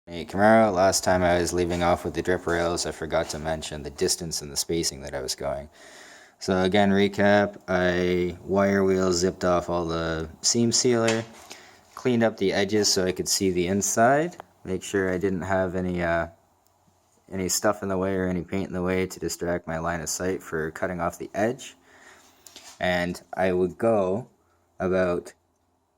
Hey Camaro, last time I was leaving off with the drip rails, I forgot to mention the distance and the spacing that I was going. So again, recap, I wire wheel zipped off all the seam sealer, cleaned up the edges so I could see the inside, make sure I didn't have any stuff in the way or any paint in the way to distract my line of sight for cutting off the edge. And I would go about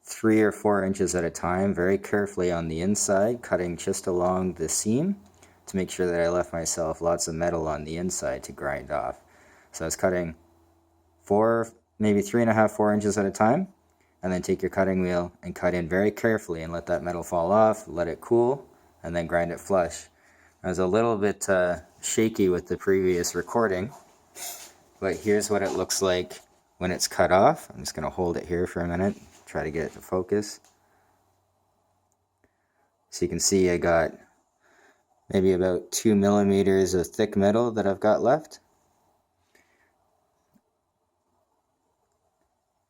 3 or 4 inches at a time, very carefully on the inside, cutting just along the seam to make sure that I left myself lots of metal on the inside to grind off. So I was cutting 4, maybe 3.5, 4 inches at a time, and then take your cutting wheel and cut in very carefully and let that metal fall off, let it cool, and then grind it flush. I was a little bit shaky with the previous recording, but here's what it looks like when it's cut off. I'm just going to hold it here for a minute, try to get it to focus. So you can see I got maybe about 2 millimeters of thick metal that I've got left.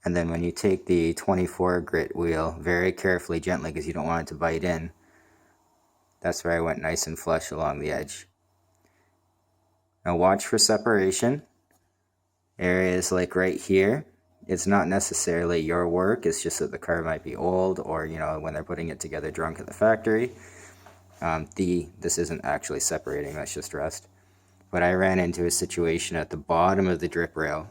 And then when you take the 24 grit wheel very carefully, gently, because you don't want it to bite in, that's where I went nice and flush along the edge. Now watch for separation. Areas like right here, it's not necessarily your work, it's just that the car might be old, or when they're putting it together drunk at the factory. This isn't actually separating, that's just rust. But I ran into a situation at the bottom of the drip rail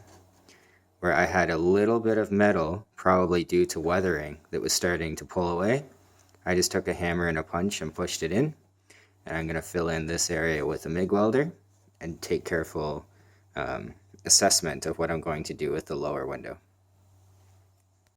where I had a little bit of metal, probably due to weathering, that was starting to pull away. I just took a hammer and a punch and pushed it in, and I'm going to fill in this area with a MIG welder and take careful assessment of what I'm going to do with the lower window.